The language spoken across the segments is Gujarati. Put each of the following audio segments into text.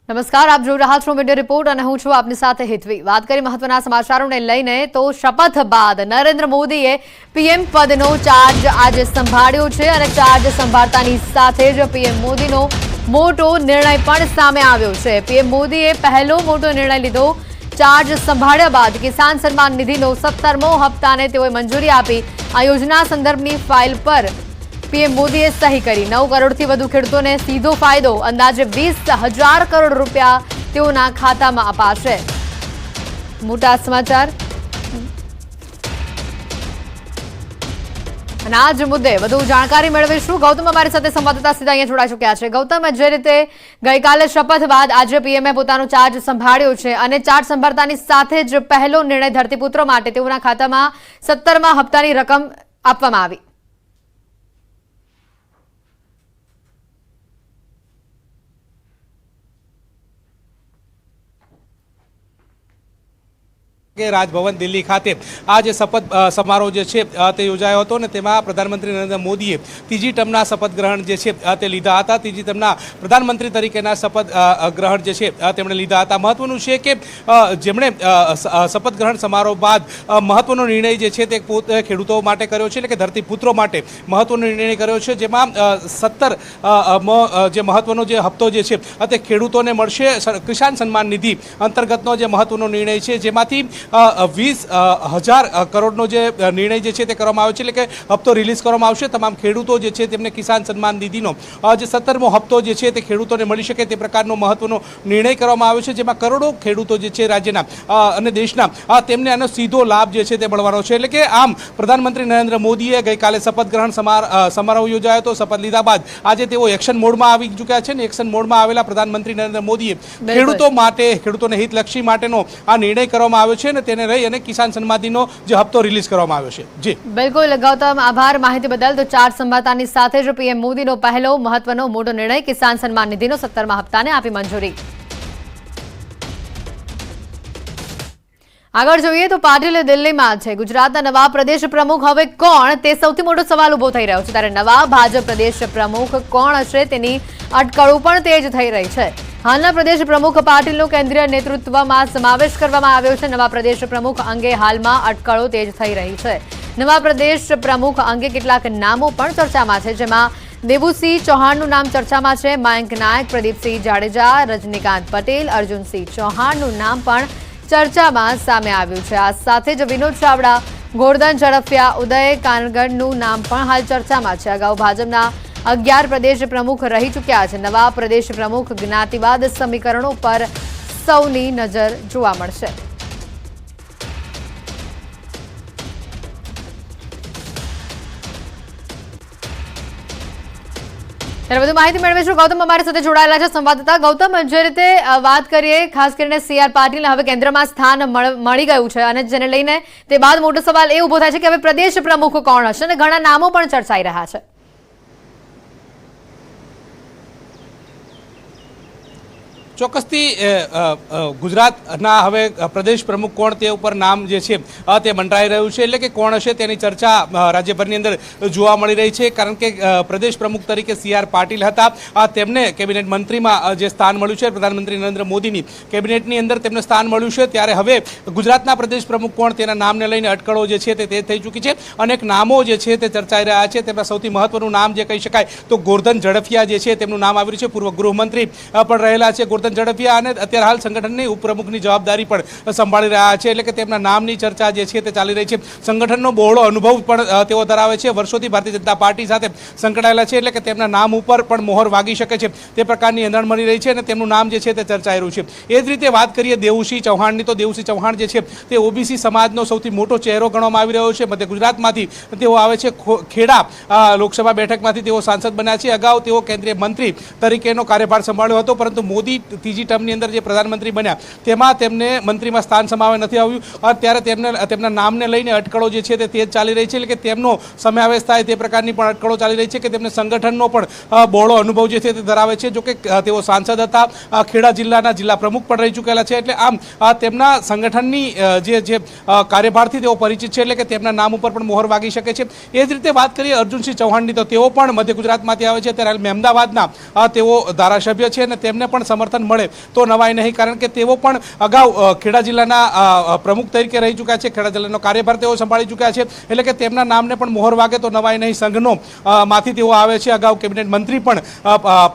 નમસ્કાર, આપ જોઈ રહ્યા છો મીડિયા રિપોર્ટ અને હું છું આપની સાથે હેતવી। વાત કરી મહત્વના સમાચારોને લઈને તો શપથ બાદ નરેન્દ્ર મોદીએ પીએમ પદનો ચાર્જ આજે સંભાળ્યો છે અને ચાર્જ સંભાળતાની સાથે જ પીએમ મોદીનો મોટો નિર્ણય પણ સામે આવ્યો છે। પીએમ મોદીએ પહેલો મોટો નિર્ણય લીધો। ચાર્જ સંભાળ્યા બાદ કિસાન સન્માન નિધિનો 17મો હપ્તાને તેઓએ મંજૂરી આપી। આ યોજના સંદર્ભની ફાઇલ પર પીએમ મોદીએ સહી કરી। 9 કરોડથી વધુ ખેડૂતોને સીધો ફાયદો, અંદાજે 20,000 કરોડ રૂપિયા તેઓના ખાતામાં અપાશે। મોટા સમાચાર અને આ જ મુદ્દે વધુ જાણકારી મેળવીશું। ગૌતમ અમારી સાથે સંવાદદાતા સીધા અહીંયા જોડાઈ ચૂક્યા છે। ગૌતમ, જે રીતે ગઈકાલે શપથ બાદ આજે પીએમએ પોતાનો ચાર્જ સંભાળ્યો છે અને ચાર્જ સંભાળતાની સાથે જ પહેલો નિર્ણય ધરતીપુત્રો માટે તેઓના ખાતામાં 17મા હપ્તાની રકમ આપવામાં આવી। કે રાજભવન દિલ્હી ખાતે આ જે શપથ સમારોહ જે છે તે યોજાયો હતો અને તેમાં પ્રધાનમંત્રી નરેન્દ્ર મોદીએ ત્રીજી ટર્મના શપથ ગ્રહણ જે છે તે લીધા હતા। ત્રીજી ટર્મના પ્રધાનમંત્રી તરીકેના શપથ ગ્રહણ જે છે તેમણે લીધા હતા। મહત્વનું છે કે જેમણે શપથ ગ્રહણ સમારોહ બાદ મહત્વનો નિર્ણય જે છે તે પોતે ખેડૂતો માટે કર્યો છે, એટલે કે ધરતીપુત્રો માટે મહત્વનો નિર્ણય કર્યો છે, જેમાં 17 જે મહત્વનો જે હપ્તો જે છે તે ખેડૂતોને મળશે। કિસાન સન્માન નિધિ અંતર્ગતનો જે મહત્વનો નિર્ણય છે, જેમાંથી 20,000 કરોડનો જે નિર્ણય જે છે તે કરવામાં આવ્યો છે, એટલે કે હપ્તો રિલીઝ કરવામાં આવશે। તમામ ખેડૂતો જે છે તેમને કિસાન સન્માન નિધિનો જે 17મો હપ્તો જે છે તે ખેડૂતોને મળી શકે તે પ્રકારનો મહત્વનો નિર્ણય કરવામાં આવ્યો છે, જેમાં કરોડો ખેડૂતો જે છે રાજ્યના અને દેશના તેમને આનો સીધો લાભ જે છે તે મળવાનો છે। એટલે કે આમ પ્રધાનમંત્રી નરેન્દ્ર મોદીએ ગઈકાલે શપથ ગ્રહણ સમારોહ યોજાયો હતો। શપથ લીધા બાદ આજે તેઓ એક્શન મોડમાં આવી ચૂક્યા છે અને એક્શન મોડમાં આવેલા પ્રધાનમંત્રી નરેન્દ્ર મોદીએ ખેડૂતો માટે, ખેડૂતોને હિતલક્ષી માટેનો આ નિર્ણય કરવામાં આવ્યો છે અને તેને લઈ અને કિસાન સન્માનનો જે હપ્તો રિલીઝ કરવામાં આવ્યો છે। જી બિલકુલ ગૌતમ, આભાર માહિતી બદલ। તો ચાર્જ સંભાળતાની સાથે જ પીએમ મોદીનો પહેલો મહત્વનો મોટો નિર્ણય, કિસાન સન્માન નિધિનો 17મા હપ્તાને આપી મંજૂરી। આગળ જોઈએ તો પાટીલ દિલ્હીમાં છે। ગુજરાતના નવા પ્રદેશ પ્રમુખ હવે કોણ, તે સૌથી મોટો સવાલ ઉભો થઈ રહ્યો છે। ત્યારે નવા ભાજપ પ્રદેશ પ્રમુખ કોણ હશે તેની અટકળો પણ તેજ થઈ રહી છે। હાલના પ્રદેશ પ્રમુખ પાટીલનો કેન્દ્રીય નેતૃત્વમાં સમાવેશ કરવામાં આવ્યો છે। નવા પ્રદેશ પ્રમુખ અંગે હાલમાં અટકળો તેજ થઈ રહી છે। નવા પ્રદેશ પ્રમુખ અંગે કેટલાક નામો પણ ચર્ચામાં છે, જેમાં દેવુસિંહ ચૌહાણનું નામ ચર્ચામાં છે। મયંક નાયક, પ્રદીપસિંહ જાડેજા, રજનીકાંત પટેલ, અર્જુનસિંહ ચૌહાણનું નામ પણ ચર્ચામાં સામે આવ્યું છે। આ સાથે જ વિનોદ ચાવડા, ગોરધન ઝડફિયા, ઉદય કાનગડનું નામ પણ હાલ ચર્ચામાં છે। અગાઉ ભાજપના 11 પ્રદેશ પ્રમુખ રહી ચૂક્યા છે। નવા પ્રદેશ પ્રમુખ જ્ઞાતિવાદ સમીકરણો પર સૌની નજર જોવા મળશે। ત્યારે વધુ માહિતી મેળવીશું। ગૌતમ અમારી સાથે જોડાયેલા છે સંવાદદાતા ગૌતમ, જે રીતે વાત કરીએ ખાસ કરીને CR પાટીલને હવે કેન્દ્રમાં સ્થાન મળી ગયું છે અને જેને લઈને તે બાદ મોટો સવાલ એ ઉભો થાય છે કે હવે પ્રદેશ પ્રમુખ કોણ હશે અને ઘણા નામો પણ ચર્ચાઈ રહ્યા છે। ચોક્કસથી ગુજરાતના હવે પ્રદેશ પ્રમુખ કોણ તે ઉપર નામ જે છે તે મંડરાઈ રહ્યું છે, એટલે કે કોણ હશે તેની ચર્ચા રાજ્યભરની અંદર જોવા મળી રહી છે। કારણ કે પ્રદેશ પ્રમુખ તરીકે CR પાટીલ હતા, તેમને કેબિનેટ મંત્રીમાં જે સ્થાન મળ્યું છે, પ્રધાનમંત્રી નરેન્દ્ર મોદીની કેબિનેટની અંદર તેમને સ્થાન મળ્યું છે। ત્યારે હવે ગુજરાતના પ્રદેશ પ્રમુખ કોણ તેના નામને લઈને અટકળો જે છે તે થઈ ચૂકી છે। અનેક નામો જે છે તે ચર્ચાઈ રહ્યા છે। તેમાં સૌથી મહત્વનું નામ જે કહી શકાય તો ગોરધન ઝડફિયા જે છે તેમનું નામ આવ્યું છે। પૂર્વ ગૃહમંત્રી પણ રહેલા છે ગોરધન ઝડફિયા અને અત્યારે હાલ સંગઠનની ઉપપ્રમુખની જવાબદારી પણ સંભાળી રહ્યા છે, એટલે કે તેમના નામની ચર્ચા જે છે તે ચાલી રહી છે। સંગઠનનો બહોળો અનુભવ પણ તેઓ ધરાવે છે, વર્ષોથી ભારતીય જનતા પાર્ટી સાથે સંકળાયેલા છે, એટલે કે તેમના નામ ઉપર પણ મોહર વાગી શકે છે તે પ્રકારની એંધાણ મળી રહી છે અને તેમનું નામ જે છે તે ચર્ચાઈ રહ્યું છે। એ જ રીતે વાત કરીએ દેવુસિંહ ચૌહાણની, તો દેવુસિંહ ચૌહાણ જે છે તે OBC સમાજનો સૌથી મોટો ચહેરો ગણવામાં આવી રહ્યો છે। મધ્ય ગુજરાતમાંથી તેઓ આવે છે, ખેડા લોકસભા બેઠકમાંથી તેઓ સાંસદ બન્યા છે। અગાઉ તેઓ કેન્દ્રીય મંત્રી તરીકેનો કાર્યભાર સંભાળ્યો હતો, પરંતુ મોદી ત્રીજી ટર્મની અંદર જે પ્રધાનમંત્રી બન્યા તેમાં તેમને મંત્રીમાં સ્થાન સમાવે નથી આવ્યું। ત્યારે તેમના નામને લઈને અટકળો જે છે તે તેજ ચાલી રહી છે, એટલે કે તેમનો સમાવેશ થાય તે પ્રકારની પણ અટકળો ચાલી રહી છે કે તેમને સંગઠનનો પણ બહોળો અનુભવ જે છે તે ધરાવે છે। જો કે તેઓ સાંસદ હતા, ખેડા જિલ્લાના જિલ્લા પ્રમુખ પણ રહી ચૂકેલા છે, એટલે આમ તેમના સંગઠનની જે કાર્યભારથી તેઓ પરિચિત છે, એટલે કે તેમના નામ ઉપર પણ મોહર વાગી શકે છે। એ જ રીતે વાત કરીએ અર્જુનસિંહ ચૌહાણની, તો તેઓ પણ મધ્ય ગુજરાતમાંથી આવે છે। ત્યારે અમદાવાદના તેઓ ધારાસભ્ય છે અને તેમને પણ સમર્થન મળે તો નવાય નહીં, કારણ કે તેઓ પણ અગાઉ ખેડા જિલ્લાના પ્રમુખ તરીકે રહી ચૂક્યા છે, ખેડા જિલ્લાનો કાર્યભાર તેઓ સંભાળી ચૂક્યા છે, એટલે કે તેમના નામને પણ મોહર વાગે તો નવાય નહીં. સંઘનો માંથી તેઓ આવે છે, અગાઉ કેબિનેટ મંત્રી પણ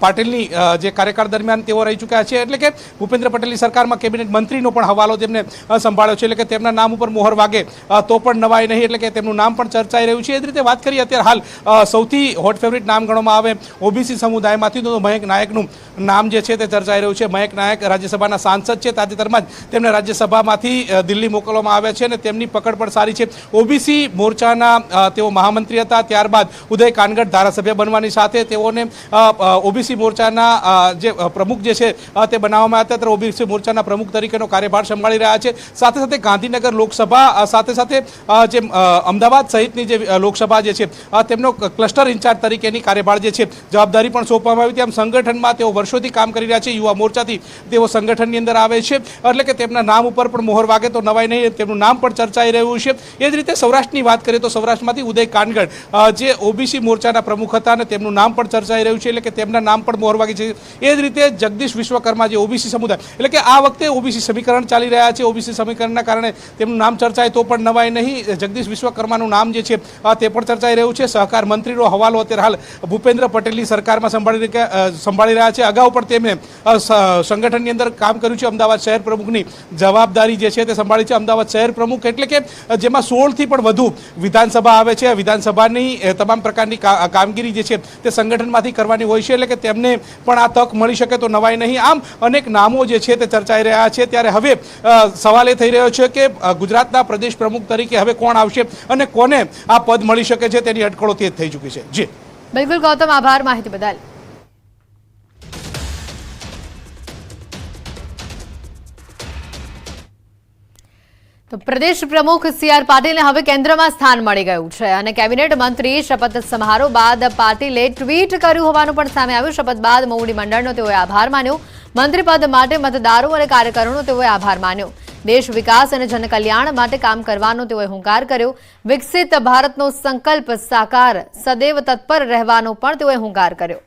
પાટીલની જે કાર્યકાળ દરમિયાન તેઓ રહી ચૂક્યા છે, એટલે કે ભૂપેન્દ્ર પટેલની સરકારમાં કેબિનેટ મંત્રીનો પણ હવાલો તેમને સંભાળ્યો છે, એટલે કે તેમના નામ ઉપર મોહર વાગે તો પણ નવાય નહીં, એટલે કે તેમનું નામ પણ ચર્ચાઈ રહ્યું છે. એ જ રીતે વાત કરીએ અત્યારે હાલ સૌથી હોટ ફેવરિટ નામ ગણવામાં આવે ઓબીસી સમુદાયમાંથી તો મયંક નાયકનું નામ જે છે તે ચર્ચાઈ રહ્યું છે. મયંક નાયક રાજ્યસભાના સાંસદ છે, તાજેતરમાં જ તેમને રાજ્યસભામાંથી દિલ્હી મોકલવામાં આવ્યા છે અને તેમની પકડ પણ સારી છે. ઓબીસી મોરચાના તેઓ મહામંત્રી હતા, ત્યારબાદ ઉદય કાનગડ ધારાસભ્ય બનવાની સાથે તેઓને ઓબીસી મોરચાના જે પ્રમુખ જે છે તે બનાવવામાં આવ્યા હતા, ત્યારે ઓબીસી મોરચાના પ્રમુખ તરીકેનો કાર્યભાર સંભાળી રહ્યા છે. સાથે સાથે ગાંધીનગર લોકસભા સાથે સાથે જે અમદાવાદ સહિતની જે લોકસભા જે છે તેમનો ક્લસ્ટર ઇન્ચાર્જ તરીકેની કાર્યભાર જે છે જવાબદારી પણ સોંપવામાં આવી હતી. આમ સંગઠનમાં તેઓ વર્ષોથી કામ કરી રહ્યા છે, યુવા મોરચાથી તેઓ સંગઠનની અંદર આવે છે, એટલે કે તેમના નામ ઉપર પણ મોહર વાગે તો નવાય નહીં, તેમનું નામ પણ ચર્ચાઈ રહ્યું છે. એ જ રીતે સૌરાષ્ટ્રની વાત કરીએ તો સૌરાષ્ટ્રમાંથી ઉદય કાનગડ જે ઓબીસી મોરચાના પ્રમુખ હતા અને તેમનું નામ પણ ચર્ચાઈ રહ્યું છે, એટલે કે તેમના નામ પણ મોહર વાગે છે. એ જ રીતે જગદીશ વિશ્વકર્મા જે ઓબીસી સમુદાય, એટલે કે આ વખતે ઓબીસી સમીકરણ ચાલી રહ્યા છે, ઓબીસી સમીકરણના કારણે તેમનું નામ ચર્ચાય તો પણ નવાય નહીં. જગદીશ વિશ્વકર્માનું નામ જે છે તે પણ ચર્ચાઈ રહ્યું છે. સહકાર મંત્રીનો હવાલો અત્યારે હાલ ભૂપેન્દ્ર પટેલની સરકારમાં સંભાળી રહ્યા છે. અગાઉ પણ તેમને સંગઠનની અંદર કામ કર્યું છે, અમદાવાદ શહેર પ્રમુખની જવાબદારી જે છે તે સંભાળી છે. અમદાવાદ શહેર પ્રમુખ એટલે કે જેમાં 16થી પણ વધુ વિધાનસભા આવે છે, વિધાનસભાની તમામ પ્રકારની કામગીરી જે છે તે સંગઠનમાંથી કરવાની હોય છે, એટલે કે તેમને પણ આ તક મળી શકે તો નવાય નહીં. આમ અનેક નામો જે છે તે ચર્ચાઈ રહ્યા છે. ત્યારે હવે સવાલ એ થઈ રહ્યો છે કે ગુજરાતના પ્રદેશ પ્રમુખ તરીકે હવે કોણ આવશે અને કોને આ પદ મળી શકે છે, તેની અટકળો તેજ થઈ ચૂકી છે. જી બિલકુલ ગૌતમ, આભાર માહિતી બદલ. તો પ્રદેશ પ્રમુખ સી.આર. પાટીલને હવે કેન્દ્રમાં સ્થાન મળી ગયું છે અને કેબિનેટ મંત્રી શપથ સમારોહ બાદ પાટીલે ટ્વીટ કર્યું હોવાનું પણ સામે આવ્યું. શપથ બાદ મોવડી મંડળનો તેઓએ આભાર માન્યો. મંત્રી પદ માટે મતદારો અને કાર્યકરોનો તેઓએ આભાર માન્યો. દેશ વિકાસ અને જનકલ્યાણ માટે કામ કરવાનો તેઓએ હુંકાર કર્યો. વિકસિત ભારતનો સંકલ્પ સાકાર સદૈવ તત્પર રહેવાનો પણ તેઓએ હુંકાર કર્યો.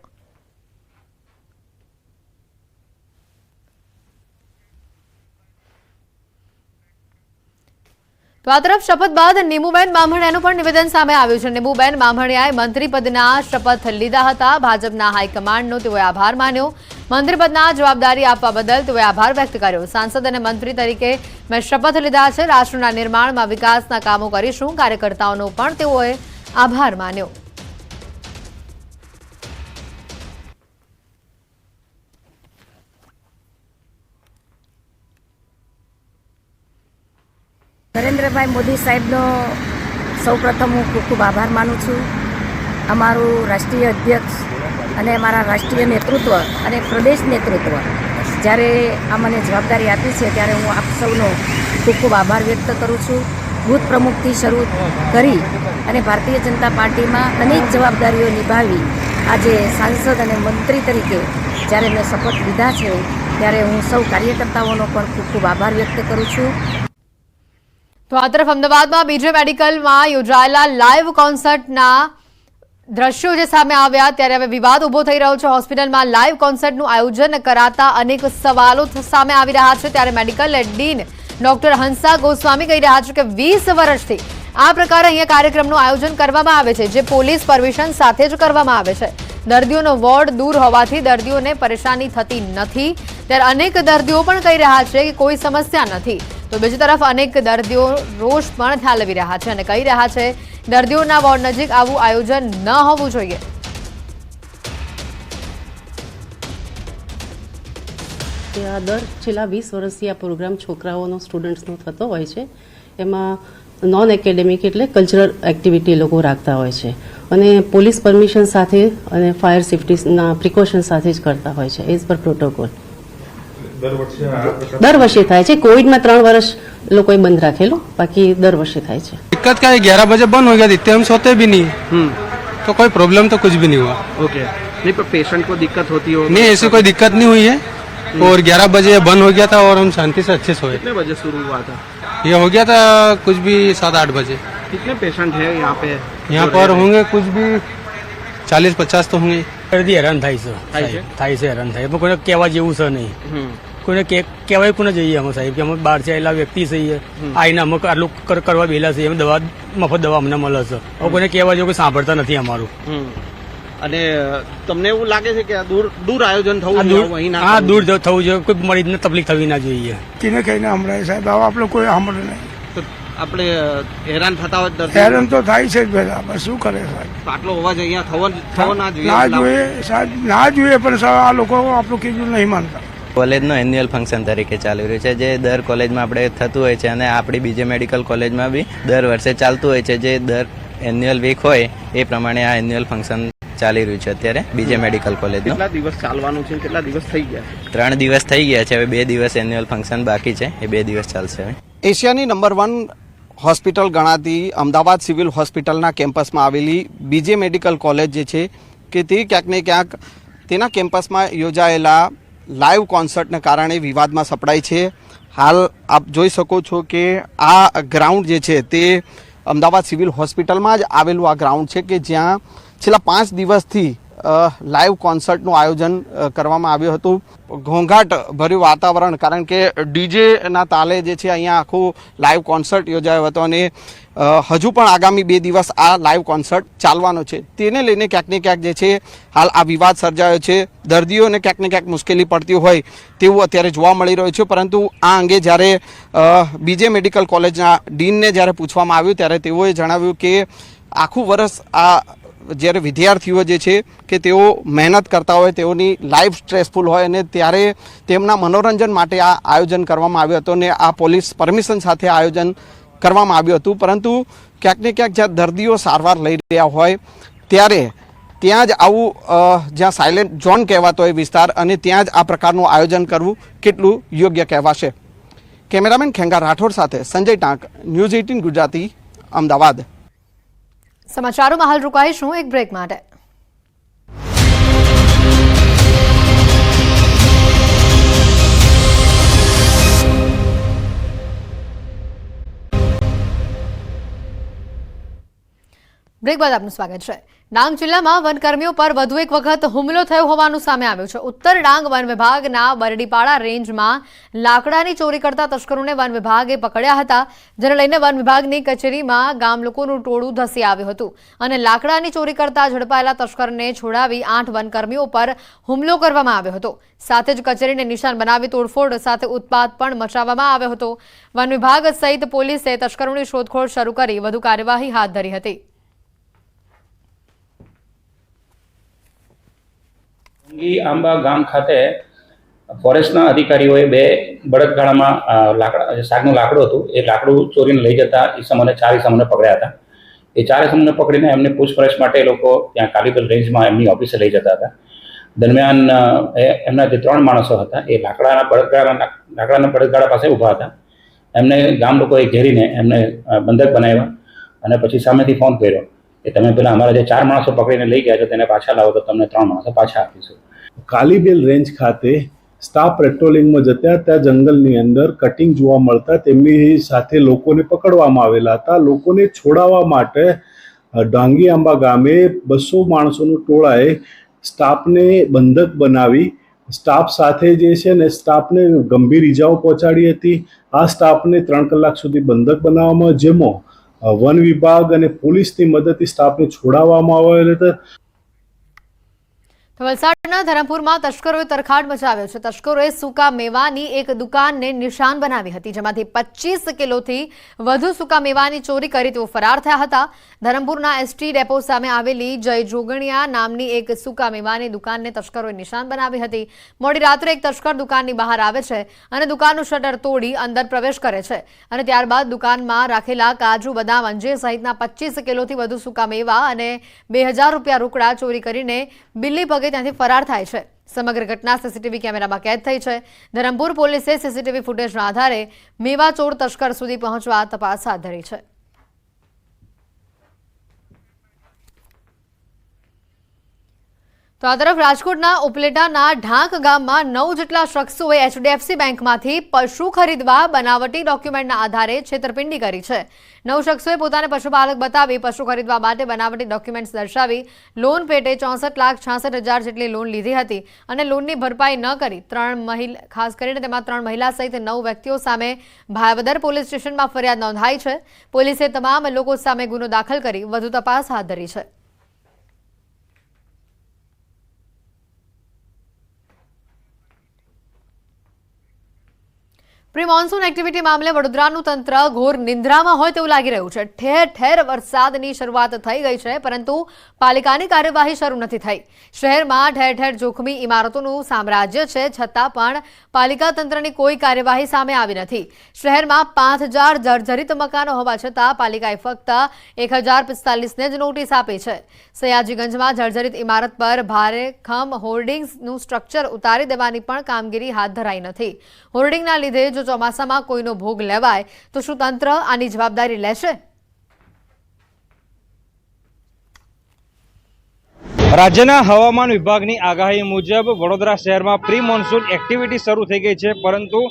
તો આ તરફ શપથ બાદ નીમુબેન બામણિયાનું પણ નિવેદન સામે આવ્યું છે. નીમુબેન બામણિયાએ મંત્રીપદના શપથ લીધા હતા. ભાજપના હાઈકમાન્ડનો તેઓએ આભાર માન્યો. મંત્રીપદના જવાબદારી આપવા બદલ તેઓએ આભાર વ્યક્ત કર્યો. સાંસદ અને મંત્રી તરીકે મેં શપથ લીધા છે. રાષ્ટ્રના નિર્માણમાં વિકાસના કામો કરીશું. કાર્યકર્તાઓનો પણ તેઓએ આભાર માન્યો. નરેન્દ્રભાઈ મોદી સાહેબનો સૌપ્રથમ હું ખૂબ ખૂબ આભાર માનું છું. અમારું રાષ્ટ્રીય અધ્યક્ષ અને અમારા રાષ્ટ્રીય નેતૃત્વ અને પ્રદેશ નેતૃત્વ જ્યારે આ મને જવાબદારી આપી છે ત્યારે હું આપ સૌનો ખૂબ ખૂબ આભાર વ્યક્ત કરું છું. બૂથ પ્રમુખથી શરૂ કરી અને ભારતીય જનતા પાર્ટીમાં અનેક જવાબદારીઓ નિભાવી આજે સાંસદ અને મંત્રી તરીકે જ્યારે મેં શપથ લીધા છે ત્યારે હું સૌ કાર્યકર્તાઓનો પણ ખૂબ ખૂબ આભાર વ્યક્ત કરું છું. તો આ તરફ અમદાવાદમાં બીજે મેડિકલમાં યોજાયેલા લાઈવ કોન્સર્ટના દ્રશ્યો જે સામે આવ્યા ત્યારે હવે વિવાદ ઉભો થઈ રહ્યો છે. હોસ્પિટલમાં લાઈવ કોન્સર્ટનું આયોજન કરાતા અનેક સવાલો સામે આવી રહ્યા છે. ત્યારે medical dean doctor Hansa Goswami કહી રહ્યા છે કે 20 વર્ષથી આ પ્રકારે અહીંયા કાર્યક્રમનું આયોજન કરવામાં આવે છે, જે પોલીસ પરમિશન સાથે જ કરવામાં આવે છે. દર્દીઓનો વોર્ડ દૂર હોવાથી દર્દીઓને પરેશાની થતી નથી. ત્યારે અનેક દર્દીઓ પણ કહી રહ્યા છે કે કોઈ સમસ્યા નથી. તો બીજી તરફ અનેક દર્દીઓ રોષ પણ ઠાલવી રહ્યા છે અને કહી રહ્યા છે દર્દીઓના વોર્ડ નજીક આવું આયોજન ન હોવું જોઈએ. છેલ્લા 20 વર્ષથી આ પ્રોગ્રામ છોકરાઓનો સ્ટુડન્ટ્સનો થતો હોય છે. એમાં નોન એકેડેમિક એટલે કલ્ચરલ એક્ટિવિટી લોકો રાખતા હોય છે અને પોલીસ પરમિશન સાથે અને ફાયર સેફ્ટીના પ્રિકોશન સાથે જ કરતા હોય છે એઝ પર પ્રોટોકોલ. દર વર્ષે થાય છે. કોવિડમાં 3 વર્ષ લોકોએ બંધ રાખેલું, બાકી દર વર્ષે થાય છે. दिक्कत क्या है 11 बजे बंद हो गया, इतने हम सोते भी नहीं, तो कोई प्रॉब्लम तो कुछ भी नहीं हुआ. ओके, नहीं पर पेशेंट को दिक्कत होती हो? नहीं, ऐसी कोई दिक्कत नहीं हुई है और 11 बजे बंद हो गया था और हम शांति से अच्छे सोए. कितने बजे शुरू हुआ था? ये हो गया था कुछ भी 7-8 बजे. कितने पेशेंट है यहाँ पे? यहाँ पर होंगे कुछ भी 40-50 तो होंगे. ફરીથી હેરાન થાય છે થાય છે? સાહેબ. થાય છે, હેરાન થાય પણ કોઈને કહેવા જેવું છે નહીં. હમ. કોઈને કહેવાય કોને જઈએ અમે સાહેબ કે અમે બહાર છે આવેલા વ્યક્તિ છીએ, આવીને અમે આટલું કરવા બેલા છીએ, અમે દવા મફત દવા અમને મળે છે. હવે કોઈને કહેવા જેવું કોઈ સાંભળતા નથી અમારું. હમ. અને તમને એવું લાગે છે કે આ દૂર આયોજન થવું આ જોઈએ, અહીં ના હા થવું દૂર થવું જોઈએ, કોઈ મરીજને તકલીફ થવી ના જોઈએ. કીને કહીને હમણાં સાહેબ હવે આપણે કોઈ સાંભળે નહીં. જોઈએ. તો આપણે હેરાન થતા હોય દર્દી હેરાન તો થાય છે જ બધા, બસ શું કરે સાહેબ. તો આટલો અવાજ અહીંયા થવો ના જોઈએ. ના જોઈએ સાહેબ, ના જોઈએ, પણ સાહેબ આ લોકો આપણું કીધું નહીં માનતા. કોલેજનો એન્યુઅલ ફંક્શન તરીકે ચાલી રહ્યું છે, જે દર કોલેજમાં આપણે થતું હોય છે અને આપણી બીજે મેડિકલ કોલેજમાં બી દર વર્ષે ચાલતું હોય છે. જે દર એન્યુઅલ વીક હોય એ પ્રમાણે આ એન્યુઅલ ફંક્શન ચાલી રહ્યું છે અત્યારે બીજે મેડિકલ કોલેજનું. કેટલા દિવસ ચાલવાનું છે, કેટલા દિવસ થઈ ગયા છે? 3 દિવસ થઈ ગયા છે, હવે 2 દિવસ એન્યુઅલ ફંક્શન બાકી છે, એ 2 દિવસ ચાલશે હવે. એશિયાની નંબર 1 હોસ્પિટલ ગણાતી અમદાવાદ સિવિલ હોસ્પિટલના કેમ્પસમાં આવેલી બીજે મેડિકલ કોલેજ જે છે કે તે ક્યાંક ને ક્યાંક તેના કેમ્પસમાં યોજાયેલા લાઈવ કોન્સર્ટને કારણે વિવાદમાં સપડાય છે. હાલ આપ જોઈ શકો છો કે આ ગ્રાઉન્ડ જે છે તે અમદાવાદ સિવિલ હોસ્પિટલમાં જ આવેલું આ ગ્રાઉન્ડ છે કે જ્યાં છેલ્લા 5 દિવસથી લાઈવ કોન્સર્ટનું આયોજન કરવામાં આવ્યું હતું. ઘોંઘાટ ભર્યું વાતાવરણ, કારણ કે ડીજેના તાલે જે છે અહીંયા આખું લાઈવ કોન્સર્ટ યોજાયો હતો અને હજુ પણ આગામી 2 દિવસ આ લાઈવ કોન્સર્ટ ચાલવાનો છે. તેને લઈને ક્યાંક ને ક્યાંક જે છે હાલ આ વિવાદ સર્જાયો છે. દર્દીઓને ક્યાંક ને ક્યાંક મુશ્કેલી પડતી હોય તેવું અત્યારે જોવા મળી રહ્યું છે. પરંતુ આ અંગે જ્યારે બીજે મેડિકલ કોલેજના ડીનને જ્યારે પૂછવામાં આવ્યું ત્યારે તેઓએ જણાવ્યું કે આખું વર્ષ આ જ્યારે વિદ્યાર્થીઓ જે છે કે તેઓ મહેનત કરતા હોય, તેઓની લાઈફ સ્ટ્રેસફુલ હોય અને ત્યારે તેમના મનોરંજન માટે આ આયોજન કરવામાં આવ્યું હતું અને આ પોલીસ પરમિશન સાથે આયોજન કરવામાં આવ્યું હતું. પરંતુ ક્યાંક ને ક્યાંક જ્યાં દર્દીઓ સારવાર લઈ રહ્યા હોય ત્યારે ત્યાં જ આવું જ્યાં સાયલેન્ટ ઝોન કહેવાતો હોય વિસ્તાર, અને ત્યાં જ આ પ્રકારનું આયોજન કરવું કેટલું યોગ્ય કહેવાશે. કેમેરામેન ખેંગા રાઠોડ સાથે સંજય ટાંક, ન્યૂઝ 18 ગુજરાતી, અમદાવાદ. સમાચારોમાં હાલ રોકાઈશું એક બ્રેક માટે. બ્રેક બાદ આપનું સ્વાગત છે. ડાંગ જિલ્લામાં વનકર્મીઓ પર વધુ એક વખત હુમલો થયો હોવાનું સામે આવ્યું છે. ઉત્તર ડાંગ વન વિભાગના બરડીપાડા રેન્જમાં લાકડાની ચોરી કરતા તસ્કરોને વન વિભાગે પકડ્યા હતા, જેને લઈને વન વિભાગની કચેરીમાં ગામ લોકોનું ટોળું ધસી આવ્યું હતું અને લાકડાની ચોરી કરતા ઝડપાયેલા તસ્કરને છોડાવી 8 વનકર્મીઓ પર હુમલો કરવામાં આવ્યો હતો. સાથે જ કચેરીને નિશાન બનાવી તોડફોડ સાથે ઉત્પાત પણ મચાવવામાં આવ્યો હતો. વન વિભાગ સહિત પોલીસે તસ્કરોની શોધખોળ શરૂ કરી વધુ કાર્યવાહી હાથ ધરી હતી. આંબા ગામ ખાતે ફોરેસ્ટના અધિકારીઓએ 2 બળદગાડામાં શાકનું લાકડું હતું, એ લાકડું ચોરીને લઈ જતા ઈસમોને 4 ઈસમોને પકડ્યા હતા. એ 4 ઈસમોને પકડીને એમને પૂછપરછ માટે એ લોકો ત્યાં કાલીબેલ રેન્જમાં એમની ઓફિસે લઈ જતા હતા. દરમિયાન એમના જે 3 માણસો હતા એ લાકડાના બળદગાડા પાસે ઊભા હતા. એમને ગામ લોકોએ ઘેરીને એમને બંધક બનાવ્યા અને પછી સામેથી ફોન કર્યો કે તમે પેલા અમારા જે 4 માણસો પકડીને લઈ ગયા છો તેને પાછા લાવો તો તમને 3 માણસો પાછા આપીશું. કાલીબેલ રેન્જ ખાતે સ્ટાફ પેટ્રોલિંગમાં જતા ત્યાં જંગલની અંદર કટિંગ જોવા મળતા તેમની સાથે લોકોને પકડવામાં આવેલા હતા. લોકોને છોડાવવા માટે ડાંગી આંબા ગામે 200 માણસોનું ટોળાએ સ્ટાફને બંધક બનાવી સ્ટાફ સાથે જે છે ને સ્ટાફને ગંભીર ઈજાઓ પહોંચાડી હતી. આ સ્ટાફને 3 કલાક સુધી બંધક બનાવવામાં, જેમાં વન વિભાગ અને પોલીસની મદદથી સ્ટાફને છોડાવવામાં આવેલ હતા. વલસાડના ધરમપુરમાં તસ્કરોએ તરખાટ મચાવ્યો છે. તસ્કરોએ સૂકા મેવાની એક દુકાનને નિશાન બનાવી હતી, જેમાંથી 25 કિલોથી વધુ સૂકા મેવાની ચોરી કરી તેઓ ફરાર થયા હતા. ધરમપુરના એસટી ડેપો સામે આવેલી જય જોગણિયા નામની એક સૂકા મેવાની દુકાનને તસ્કરોએ નિશાન બનાવી હતી. મોડી રાત્રે એક તસ્કર દુકાનની બહાર આવે છે અને દુકાનનું શટર તોડી અંદર પ્રવેશ કરે છે અને ત્યારબાદ દુકાનમાં રાખેલા કાજુ, બદામ, અંજીર સહિતના 25 કિલોથી વધુ સૂકા મેવા અને 2000 રૂપિયા રોકડા ચોરી કરીને બિલ્લી પગે ત્યાંથી ફરાર થાય છે. સમગ્ર ઘટના સીસીટીવી કેમેરામાં કેદ થઈ છે. ધરમપુર પોલીસે સીસીટીવી ફૂટેજના આધારે મેવા ચોર તસ્કર સુધી પહોંચવા તપાસ હાથ ધરી છે. તો તો આ તરફ રાજકોટના ઉપલેટાના ઢાંક ગામમાં 9 જેટલા શખ્સોએ HDFC બેંકમાંથી પશુ ખરીદવા બનાવટી ડોક્યુમેન્ટના આધારે છેતરપિંડી કરી છે। 9 શખ્સોએ પોતાને પશુપાલક બતાવી પશુ ખરીદવા માટે બનાવટી ડોક્યુમેન્ટ્સ દર્શાવી લોન પેટે 64,66,000 જેટલી લોન લીધી હતી અને લોનની ભરપાઈ ન કરી ખાસ કરીને તેમાં 3 મહિલા સહિત 9 વ્યક્તિઓ સામે ભાયાવદર પોલીસ સ્ટેશનમાં ફરિયાદ નોંધાઈ છે। પોલીસે તમામ લોકો સામે ગુનો દાખલ કરી વધુ તપાસ હાથ ધરી છે। પ્રી મોન્સૂન એક્ટિવિટી મામલે વડોદરાનું તંત્ર ઘોર નિંદ્રામાં હોય તેવું લાગી રહ્યું છે। ઠેર ઠેર વરસાદની શરૂઆત થઈ ગઈ છે, પરંતુ પાલિકાની કાર્યવાહી શરૂ નથી થઈ। શહેરમાં ઠેર ઠેર જોખમી ઇમારતોનું સામ્રાજ્ય છે, છતાં પણ પાલિકા તંત્રની કોઈ કાર્યવાહી સામે આવી નથી। શહેરમાં 5000 જર્જરિત મકાનો હોવા છતાં પાલિકાએ ફક્ત 1045ને જ નોટિસ આપી છે। સયાજીગંજમાં જર્જરિત ઇમારત પર ભારેખમ હોર્ડિંગ્સનું સ્ટ્રક્ચર ઉતારી દેવાની પણ કામગીરી હાથ ધરાઈ નથી। હોર્ડિંગના લીધે જો ચોમાસામાં કોઈનો ભોગ લેવાય તો શું તંત્ર આની જવાબદારી લેશે? રાજ્યના હવામાન વિભાગની આગાહી મુજબ વડોદરા શહેરમાં પ્રી મોન્સૂન એક્ટિવિટી શરૂ થઈ ગઈ છે, પરંતુ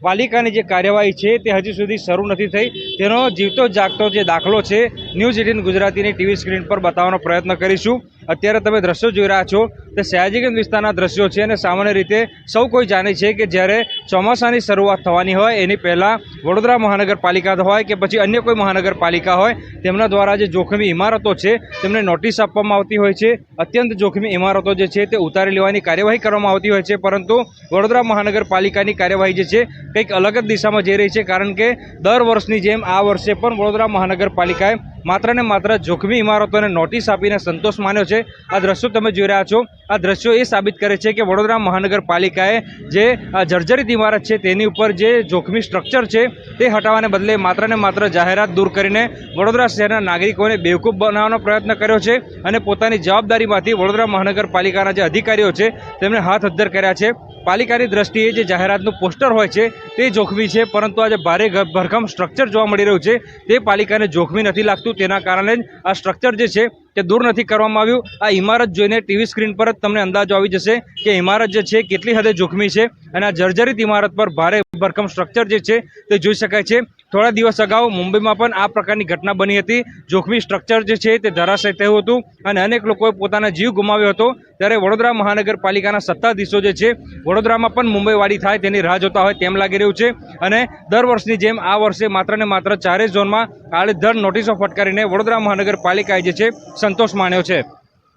પાલિકાની જે કાર્યવાહી છે તે હજી સુધી શરૂ નથી થઈ। તેનો જીવતો જાગતો જે દાખલો છે ન્યૂઝ 18 ગુજરાતીની ટીવી સ્ક્રીન પર બતાવવાનો પ્રયત્ન કરીશું। અત્યારે તમે દ્રશ્યો જોઈ રહ્યા છો તે સયાજીગંજ વિસ્તારના દ્રશ્યો છે અને સામાન્ય રીતે સૌ કોઈ જાણે છે કે જ્યારે ચોમાસાની શરૂઆત થવાની હોય એની પહેલાં વડોદરા મહાનગરપાલિકા હોય કે પછી અન્ય કોઈ મહાનગરપાલિકા હોય તેમના દ્વારા જે જોખમી ઇમારતો છે તેમને નોટિસ આપવામાં આવતી હોય છે। અત્યંત જોખમી ઇમારતો જે છે તે ઉતારી લેવાની કાર્યવાહી કરવામાં આવતી હોય છે, પરંતુ વડોદરા મહાનગરપાલિકાની કાર્યવાહી જે છે કંઈક અલગ જ દિશામાં જઈ રહી છે, કારણ કે દર વર્ષની જેમ આ વર્ષે પણ વડોદરા મહાનગરપાલિકાએ માત્ર ને માત્ર જોખમી ઇમારતોને નોટિસ આપીને સંતોષ માન્યો છે। આ દ્રશ્યો તમે જોઈ રહ્યા છો, આ દ્રશ્યો એ સાબિત કરે છે કે વડોદરા મહાનગરપાલિકાએ જે જર્જરિત ઇમારત છે તેની ઉપર જે જોખમી સ્ટ્રક્ચર છે તે હટાવવાને બદલે માત્ર ને માત્ર જાહેરાત દૂર કરીને વડોદરા શહેરના નાગરિકોને બેવકૂફ બનાવવાનો પ્રયત્ન કર્યો છે અને પોતાની જવાબદારીમાંથી વડોદરા મહાનગરપાલિકાના જે અધિકારીઓ છે તેમને હાથ અદ્ધર કર્યા છે। પાલિકાની દ્રષ્ટિએ જે જાહેરાતનું પોસ્ટર હોય છે તે જોખમી છે, પરંતુ આ જે ભારે ભરખમ સ્ટ્રક્ચર જોવા મળી રહ્યું છે તે પાલિકાને જોખમી નથી લાગતું। તેના કારણે જ આ સ્ટ્રક્ચર જે છે તે દૂર નથી કરવામાં આવ્યું। આ ઇમારત જોઈને ટીવી સ્ક્રીન પર જ તમને અંદાજો આવી જશે કે ઇમારત જે છે કેટલી હદે જોખમી છે અને આ જર્જરિત ઇમારત પર ભારે ભરખમ સ્ટ્રક્ચર જે છે તે જોઈ શકાય છે। થોડા દિવસ અગાઉ મુંબઈમાં પણ આ પ્રકારની ઘટના બની હતી। જોખમી સ્ટ્રક્ચર જે છે તે ધરાશય થયું હતું અને અનેક લોકોએ પોતાના જીવ ગુમાવ્યો હતો। ત્યારે વડોદરા મહાનગરપાલિકાના સત્તાધીશો જે છે વડોદરામાં પણ મુંબઈવાડી થાય તેની રાહ જોતા હોય તેમ લાગી રહ્યું છે અને દર વર્ષની જેમ આ વર્ષે માત્ર ને માત્ર 4 ઝોનમાં આડેધડ નોટિસો ફટકારીને વડોદરા મહાનગરપાલિકાએ જે છે સંતોષ માન્યો છે।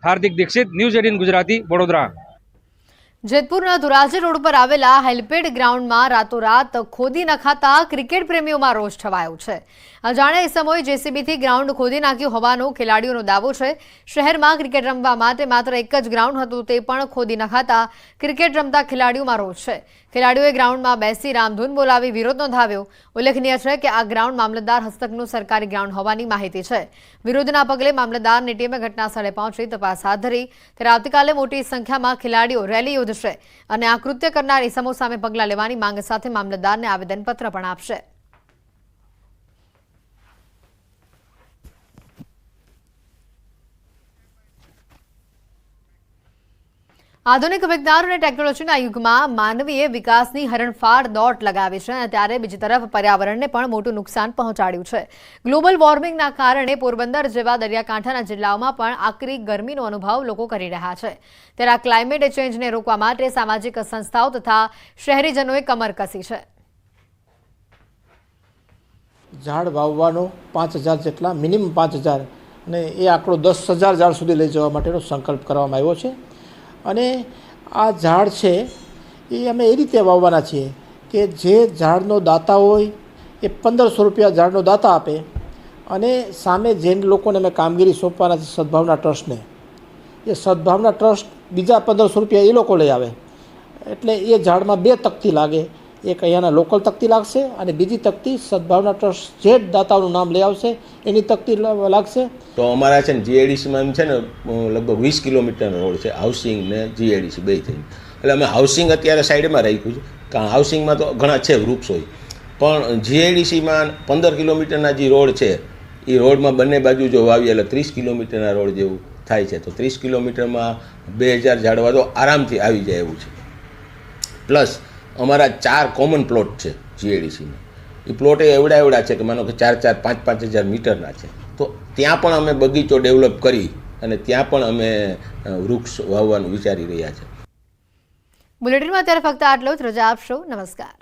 હાર્દિક દીક્ષિત, ન્યૂઝ 18 ગુજરાતી, વડોદરા। જેતપુરના ધોરાજી રોડ પર આવેલા હેલિપેડ ગ્રાઉન્ડમાં રાતોરાત ખોદી નખાતા ક્રિકેટ પ્રેમીઓમાં રોષ છવાયો છે। અજાણ્યા ઇસમોએ જેસીબીથી ગ્રાઉન્ડ ખોદી નાખ્યું હોવાનો ખેલાડીઓનો દાવો છે। શહેરમાં ક્રિકેટ રમવા માટે માત્ર એક જ ગ્રાઉન્ડ હતું, તે પણ ખોદી નખાતા ક્રિકેટ રમતા ખેલાડીઓમાં રોષ છે। ખેલાડીઓએ ગ્રાઉન્ડમાં બેસી રામધૂન બોલાવી વિરોધ નોંધાવ્યો। ઉલ્લેખનીય છે કે આ ગ્રાઉન્ડ મામલતદાર હસ્તકનું સરકારી ગ્રાઉન્ડ હોવાની માહિતી છે। વિરોધના પગલે મામલતદારની ટીમે ઘટના સ્થળે પહોંચી તપાસ હાથ ધરી। ત્યારે આવતીકાલે મોટી સંખ્યામાં ખેલાડીઓ રેલી યોજશે અને આ કૃત્ય કરનાર ઇસમો સામે પગલાં લેવાની માંગ સાથે મામલતદારને આવેદનપત્ર પણ આપશે। આધુનિક વિજ્ઞાન અને ટેકનોલોજીના યુગમાં માનવીએ વિકાસની હરણફાળ દોટ લગાવી છે અને ત્યારે બીજી તરફ પર્યાવરણને પણ મોટું નુકસાન પહોંચાડ્યું છે। ગ્લોબલ વોર્મિંગના કારણે પોરબંદર જેવા દરિયાકાંઠાના જિલ્લાઓમાં પણ આકરી ગરમીનો અનુભવ લોકો કરી રહ્યા છે। ત્યારે આ ક્લાઇમેટ ચેન્જને રોકવા માટે સામાજિક સંસ્થાઓ તથા શહેરીજનોએ કમર કસી છે। ઝાડ વાવવાનો 5000 જેટલા, મિનિમમ 5000 અને એ આંકડો 10,000 ઝાડ સુધી લઈ જવા માટેનો સંકલ્પ કરવામાં આવ્યો છે। અને આ ઝાડ છે એ અમે એ રીતે વાવવાના છીએ કે જે ઝાડનો દાતા હોય એ 1500 રૂપિયા ઝાડનો દાતા આપે અને સામે જે લોકોને અમે કામગીરી સોંપવાના છે સદભાવના ટ્રસ્ટને, એ સદભાવના ટ્રસ્ટ બીજા 1500 રૂપિયા એ લોકો લઈ આવે। એટલે એ ઝાડમાં 2 તકતી લાગે, એક અહીંયાના લોકલ તકતી લાગશે અને બીજી તકતી સદભાવના ટ્રસ્ટ જે દાતાઓનું નામ લઈ આવશે એની તકતી લાગશે। તો અમારા છે ને જીઆઈડીસીમાં એમ છે ને લગભગ 20 કિલોમીટરનો રોડ છે, હાઉસિંગ ને જીઆઈડીસી બે થઈને। એટલે અમે હાઉસિંગ અત્યારે સાઈડમાં રાખ્યું છે, કારણ હાઉસિંગમાં તો ઘણા છે વૃક્ષ હોય, પણ જીઆઈડીસીમાં 15 કિલોમીટરના જે રોડ છે એ રોડમાં બંને બાજુ જો વાવીએ એટલે 30 કિલોમીટરના રોડ જેવું થાય છે, તો 30 કિલોમીટરમાં 2000 ઝાડવા તો આરામથી આવી જાય એવું છે. પ્લસ અમારા 4 કોમન પ્લોટ છે જીએડીસીમાં. એ પ્લોટ એવડા છે કે માનો કે 4-4, 5-5 હજાર મીટરના છે. તો ત્યાં પણ અમે બગીચો ડેવલપ કરી અને ત્યાં પણ અમે વૃક્ષ વાવવાનું વિચારી રહ્યા છે. બુલેટિનમાં અત્યારે ફક્ત આટલું જ. રજા આપશો. નમસ્કાર.